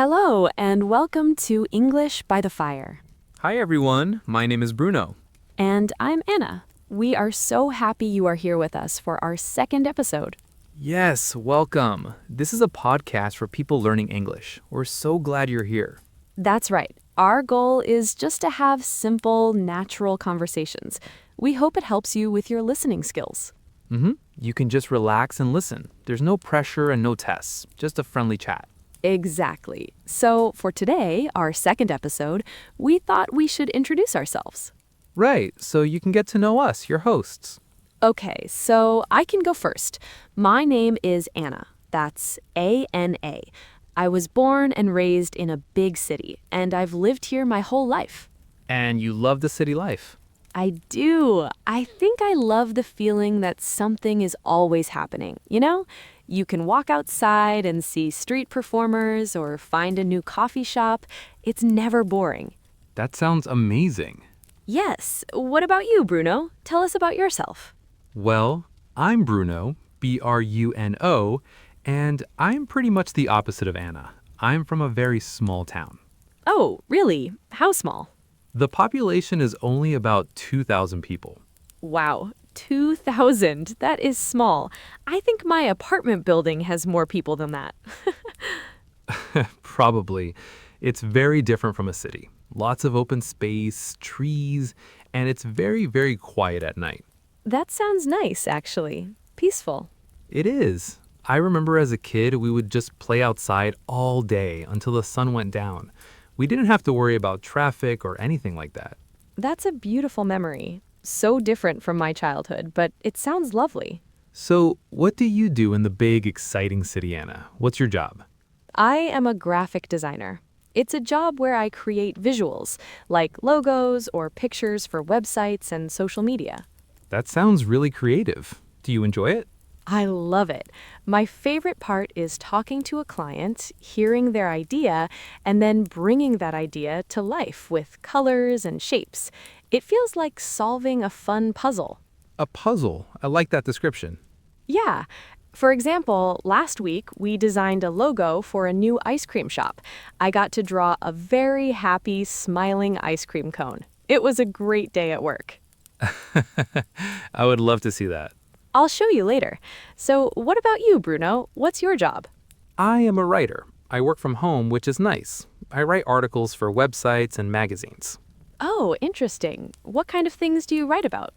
Hello, and welcome to English by the Fire. Hi everyone, my name is Bruno. And I'm Anna. We are so happy you are here with us for our second episode. Yes, welcome. This is a podcast for people learning English. We're so glad you're here. That's right. Our goal is just to have simple, natural conversations. We hope it helps you with your listening skills. You can just relax and listen. There's no pressure and no tests, just a friendly chat. Exactly. So for today, our second episode, we thought we should introduce ourselves. Right, so you can get to know us, your hosts. Okay, so I can go first. My name is Anna. That's A-N-A. I was born and raised in a big city, and I've lived here my whole life. And you love the city life. I do. I think I love the feeling that something is always happening, you know? You can walk outside and see street performers or find a new coffee shop. It's never boring. That sounds amazing. Yes. What about you, Bruno? Tell us about yourself. Well, I'm Bruno, B-R-U-N-O, and I'm pretty much the opposite of Anna. I'm from a very small town. Oh, really? How small? The population is only about 2,000 people. Wow, 2,000. That is small. I think my apartment building has more people than that. Probably. It's very different from a city. Lots of open space, trees, and it's very, very quiet at night. That sounds nice, actually. Peaceful. It is. I remember as a kid, we would just play outside all day until the sun went down. We didn't have to worry about traffic or anything like that. That's a beautiful memory. So different from my childhood, but it sounds lovely. So, what do you do in the big, exciting city, Anna? What's your job? I am a graphic designer. It's a job where I create visuals, like logos or pictures for websites and social media. That sounds really creative. Do you enjoy it? I love it. My favorite part is talking to a client, hearing their idea, and then bringing that idea to life with colors and shapes. It feels like solving a fun puzzle. A puzzle. I like that description. Yeah. For example, last week we designed a logo for a new ice cream shop. I got to draw a very happy, smiling ice cream cone. It was a great day at work. I would love to see that. I'll show you later. So what about you, Bruno? What's your job? I am a writer. I work from home, which is nice. I write articles for websites and magazines. Oh, interesting. What kind of things do you write about?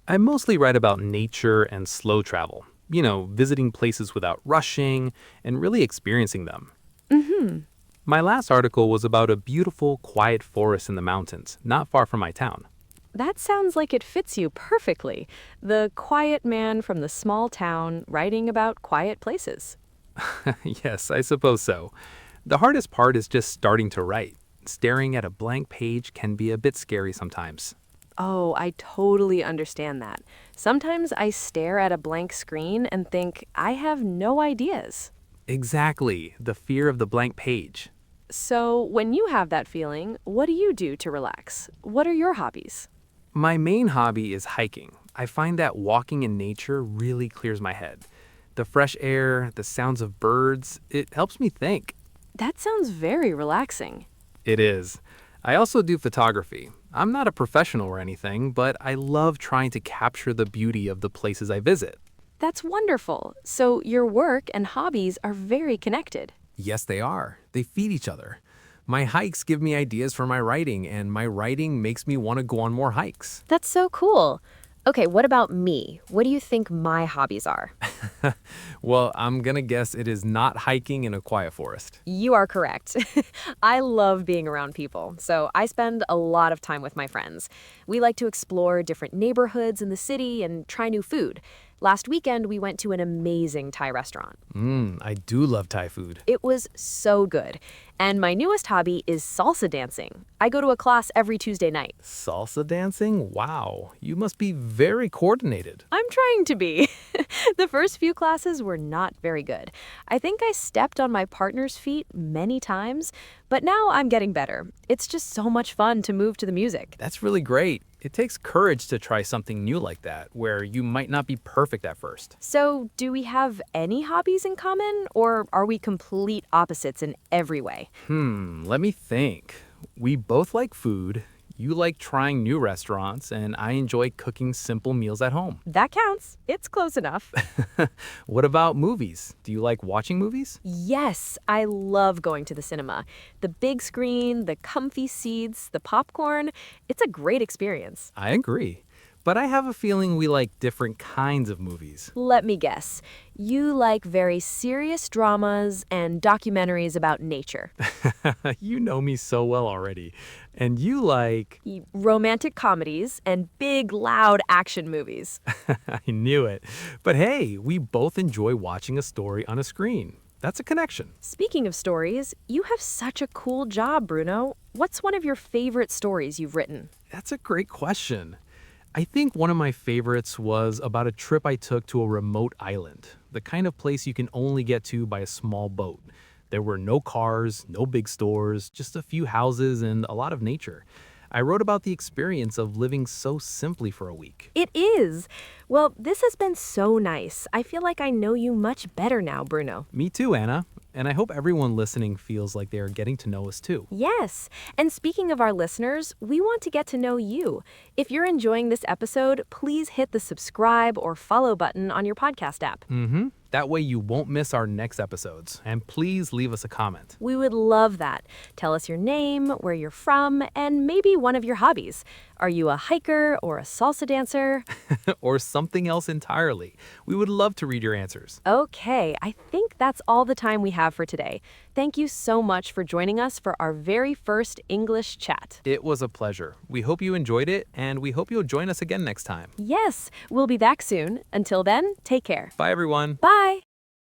I mostly write about nature and slow travel. You know, visiting places without rushing and really experiencing them. My last article was about a beautiful, quiet forest in the mountains, not far from my town. That sounds like it fits you perfectly. The quiet man from the small town writing about quiet places. Yes, I suppose so. The hardest part is just starting to write. Staring at a blank page can be a bit scary sometimes. Oh, I totally understand that. Sometimes I stare at a blank screen and think, I have no ideas. Exactly, the fear of the blank page. So, when you have that feeling, what do you do to relax? What are your hobbies? My main hobby is hiking. I find that walking in nature really clears my head. The fresh air, the sounds of birds, it helps me think. That sounds very relaxing. It is. I also do photography. I'm not a professional or anything, but I love trying to capture the beauty of the places I visit. That's wonderful. So, your work and hobbies are very connected. Yes, they are. They feed each other. My hikes give me ideas for my writing, and my writing makes me want to go on more hikes. That's so cool. Okay, what about me? What do you think my hobbies are? Well, I'm gonna guess it is not hiking in a quiet forest. You are correct. I love being around people, so I spend a lot of time with my friends. We like to explore different neighborhoods in the city and try new food. Last weekend, we went to an amazing Thai restaurant. I do love Thai food. It was so good. And my newest hobby is salsa dancing. I go to a class every Tuesday night. Salsa dancing? Wow, you must be very coordinated. I'm trying to be. The first few classes were not very good. I think I stepped on my partner's feet many times, but now I'm getting better. It's just so much fun to move to the music. That's really great. It takes courage to try something new like that, where you might not be perfect at first. So, do we have any hobbies in common, or are we complete opposites in every way? today? Let me think. We both like food. You like trying new restaurants, and I enjoy cooking simple meals at home. That counts. It's close enough. What about movies? Do you like watching movies? Yes, I love going to the cinema. The big screen, the comfy seats, the popcorn. It's a great experience. I agree. But I have a feeling we like different kinds of movies. Let me guess. You like very serious dramas and documentaries about nature. You know me so well already. And you like... Romantic comedies and big, loud action movies. I knew it. But hey, we both enjoy watching a story on a screen. That's a connection. Speaking of stories, you have such a cool job, Bruno. What's one of your favorite stories you've written? That's a great question. I think one of my favorites was about a trip I took to a remote island, the kind of place you can only get to by a small boat. There were no cars, no big stores, just a few houses and a lot of nature. I wrote about the experience of living so simply for a week. It is. Well, this has been so nice. I feel like I know you much better now, Bruno. Me too, Anna. And I hope everyone listening feels like they are getting to know us too. Yes. And speaking of our listeners, we want to get to know you. If you're enjoying this episode, please hit the subscribe or follow button on your podcast app. That way you won't miss our next episodes. And please leave us a comment. We would love that. Tell us your name, where you're from, and maybe one of your hobbies. Are you a hiker or a salsa dancer? Or something else entirely. We would love to read your answers. Okay, I think that's all the time we have for today. Thank you so much for joining us for our very first English chat. It was a pleasure. We hope you enjoyed it, and we hope you'll join us again next time. Yes, we'll be back soon. Until then, take care. Bye, everyone. Bye.